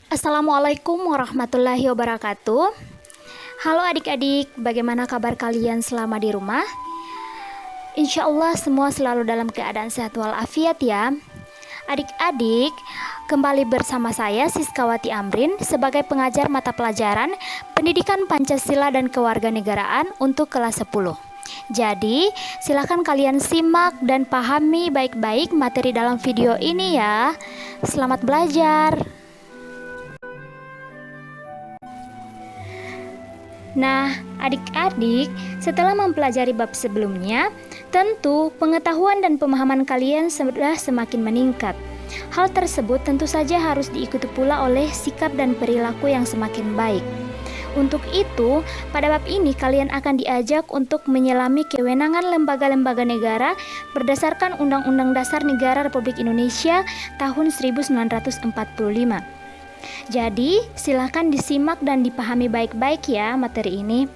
Assalamualaikum warahmatullahi wabarakatuh. Halo adik-adik, bagaimana kabar kalian selama di rumah? Insya Allah semua selalu dalam keadaan sehat walafiat ya. Adik-adik, kembali bersama saya Siskawati Amrin sebagai pengajar mata pelajaran Pendidikan Pancasila dan Kewarganegaraan untuk kelas 10. Jadi, silakan kalian simak dan pahami baik-baik materi dalam video ini ya. Selamat belajar. Nah, adik-adik, setelah mempelajari bab sebelumnya, tentu pengetahuan dan pemahaman kalian sudah semakin meningkat. Hal tersebut tentu saja harus diikuti pula oleh sikap dan perilaku yang semakin baik. Untuk itu, pada bab ini kalian akan diajak untuk menyelami kewenangan lembaga-lembaga negara berdasarkan Undang-Undang Dasar Negara Republik Indonesia tahun 1945. Jadi, silakan disimak dan dipahami baik-baik ya materi ini.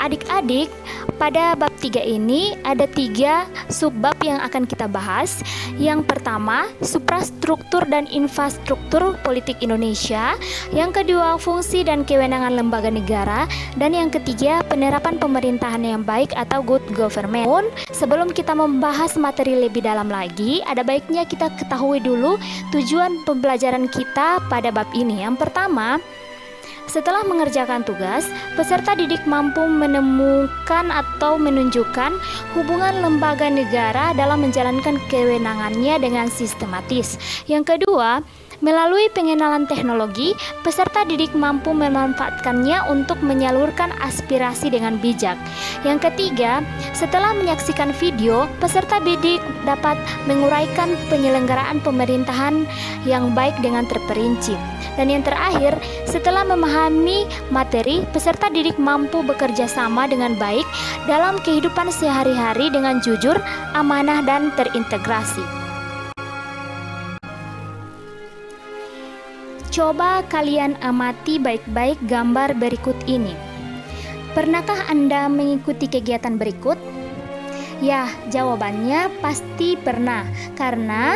Adik-adik, pada bab 3 ini ada 3 subbab yang akan kita bahas. Yang pertama, suprastruktur dan infrastruktur politik Indonesia. Yang kedua, fungsi dan kewenangan lembaga negara. Dan yang ketiga, penerapan pemerintahan yang baik atau good government. Sebelum kita membahas materi lebih dalam lagi, ada baiknya kita ketahui dulu tujuan pembelajaran kita pada bab ini. Yang pertama, setelah mengerjakan tugas, peserta didik mampu menemukan atau menunjukkan hubungan lembaga negara dalam menjalankan kewenangannya dengan sistematis. Yang kedua, melalui pengenalan teknologi, peserta didik mampu memanfaatkannya untuk menyalurkan aspirasi dengan bijak. Yang ketiga, setelah menyaksikan video, peserta didik dapat menguraikan penyelenggaraan pemerintahan yang baik dengan terperinci. Dan yang terakhir, setelah memahami materi, peserta didik mampu bekerja sama dengan baik dalam kehidupan sehari-hari dengan jujur, amanah, dan terintegrasi. Coba kalian amati baik-baik gambar berikut ini. Pernahkah Anda mengikuti kegiatan berikut? Ya, jawabannya pasti pernah, karena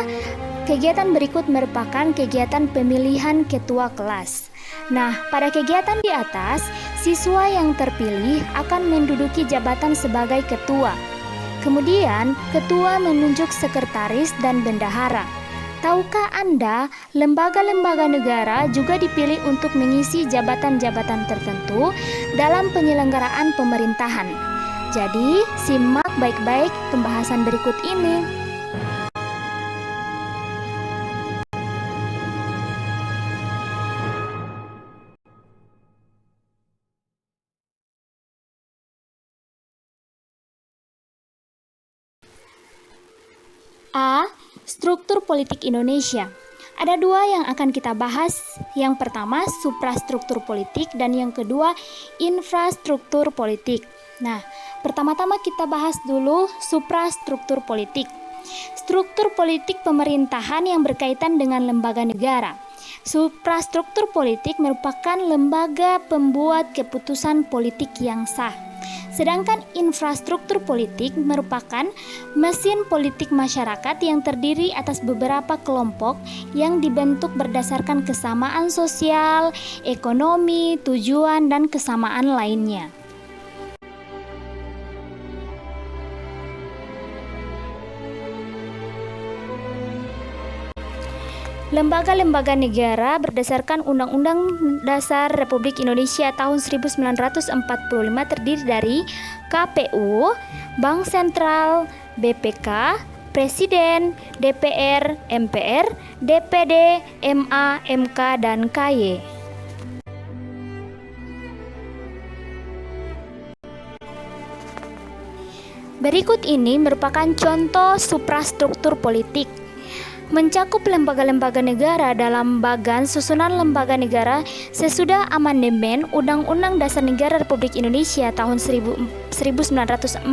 kegiatan berikut merupakan kegiatan pemilihan ketua kelas. Nah, pada kegiatan di atas, siswa yang terpilih akan menduduki jabatan sebagai ketua. Kemudian, ketua menunjuk sekretaris dan bendahara. Tahukah Anda, lembaga-lembaga negara juga dipilih untuk mengisi jabatan-jabatan tertentu dalam penyelenggaraan pemerintahan. Jadi, simak baik-baik pembahasan berikut ini. A. Struktur politik Indonesia. Ada 2 yang akan kita bahas. Yang pertama, suprastruktur politik, dan yang kedua, infrastruktur politik. Nah, pertama-tama kita bahas dulu suprastruktur politik. Struktur politik pemerintahan yang berkaitan dengan lembaga negara. Suprastruktur politik merupakan lembaga pembuat keputusan politik yang sah. Sedangkan infrastruktur politik merupakan mesin politik masyarakat yang terdiri atas beberapa kelompok yang dibentuk berdasarkan kesamaan sosial, ekonomi, tujuan, dan kesamaan lainnya. Lembaga-lembaga negara berdasarkan Undang-Undang Dasar Republik Indonesia tahun 1945 terdiri dari KPU, Bank Sentral, BPK, Presiden, DPR, MPR, DPD, MA, MK, dan KY. Berikut ini merupakan contoh suprastruktur politik. Mencakup lembaga-lembaga negara dalam bagan susunan lembaga negara sesudah amandemen Undang-Undang Dasar Negara Republik Indonesia tahun 1945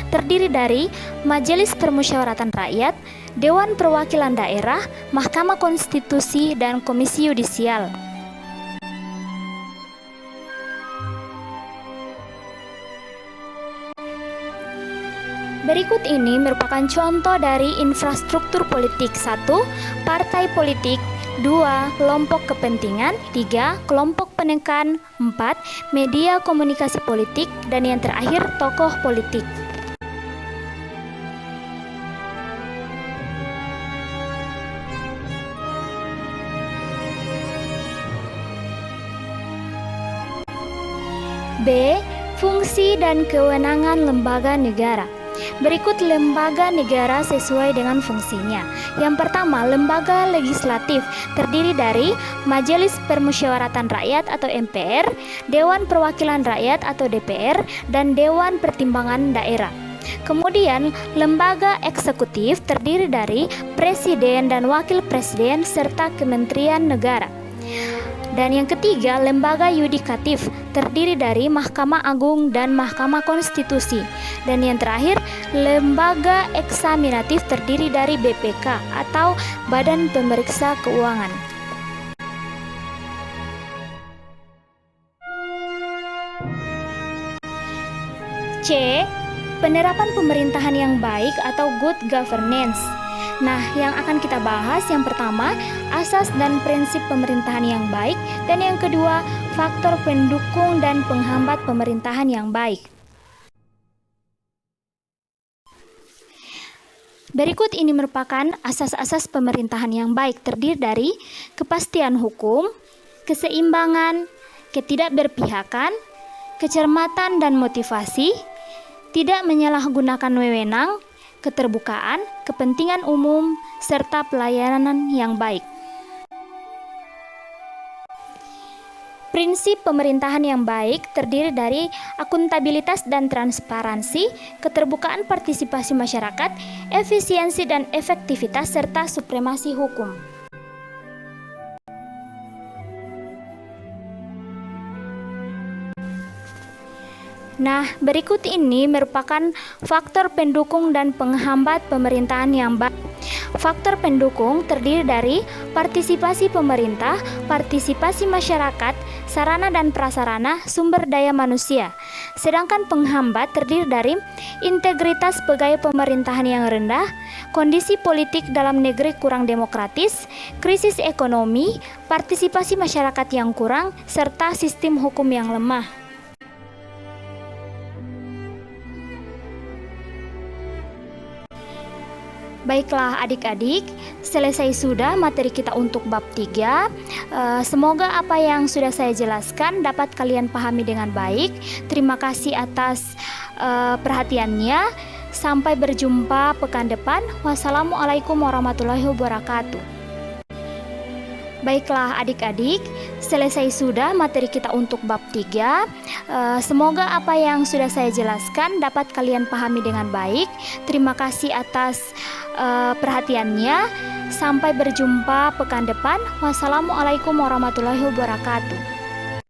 terdiri dari Majelis Permusyawaratan Rakyat, Dewan Perwakilan Daerah, Mahkamah Konstitusi, dan Komisi Yudisial. Berikut ini merupakan contoh dari infrastruktur politik. 1. Partai politik. 2. Kelompok kepentingan. 3. Kelompok penekan. 4. Media komunikasi politik. Dan yang terakhir, tokoh politik. B. Fungsi dan kewenangan lembaga negara. Berikut lembaga negara sesuai dengan fungsinya. Yang pertama, lembaga legislatif terdiri dari Majelis Permusyawaratan Rakyat atau MPR, Dewan Perwakilan Rakyat atau DPR, dan Dewan Pertimbangan Daerah. Kemudian, lembaga eksekutif terdiri dari Presiden dan Wakil Presiden serta Kementerian Negara. Dan yang ketiga, lembaga yudikatif terdiri dari Mahkamah Agung dan Mahkamah Konstitusi. Dan yang terakhir, lembaga eksaminatif terdiri dari BPK atau Badan Pemeriksa Keuangan. C. Penerapan pemerintahan yang baik atau good governance. Nah, yang akan kita bahas yang pertama, asas dan prinsip pemerintahan yang baik, dan yang kedua, faktor pendukung dan penghambat pemerintahan yang baik. Berikut ini merupakan asas-asas pemerintahan yang baik, terdiri dari kepastian hukum, keseimbangan, ketidakberpihakan, kecermatan dan motivasi, tidak menyalahgunakan wewenang, keterbukaan, kepentingan umum, serta pelayanan yang baik. Prinsip pemerintahan yang baik terdiri dari akuntabilitas dan transparansi, keterbukaan partisipasi masyarakat, efisiensi dan efektivitas, serta supremasi hukum. Nah, berikut ini merupakan faktor pendukung dan penghambat pemerintahan yang baik. Faktor pendukung terdiri dari partisipasi pemerintah, partisipasi masyarakat, sarana dan prasarana, sumber daya manusia. Sedangkan penghambat terdiri dari integritas pegawai pemerintahan yang rendah, kondisi politik dalam negeri kurang demokratis, krisis ekonomi, partisipasi masyarakat yang kurang, serta sistem hukum yang lemah. Baiklah adik-adik, selesai sudah materi kita untuk bab 3. Semoga apa yang sudah saya jelaskan dapat kalian pahami dengan baik. Terima kasih atas perhatiannya. Sampai berjumpa pekan depan. Wassalamualaikum warahmatullahi wabarakatuh. Baiklah adik-adik, selesai sudah materi kita untuk bab 3. Semoga apa yang sudah saya jelaskan dapat kalian pahami dengan baik. Terima kasih atas perhatiannya. Sampai berjumpa pekan depan. Wassalamualaikum warahmatullahi wabarakatuh.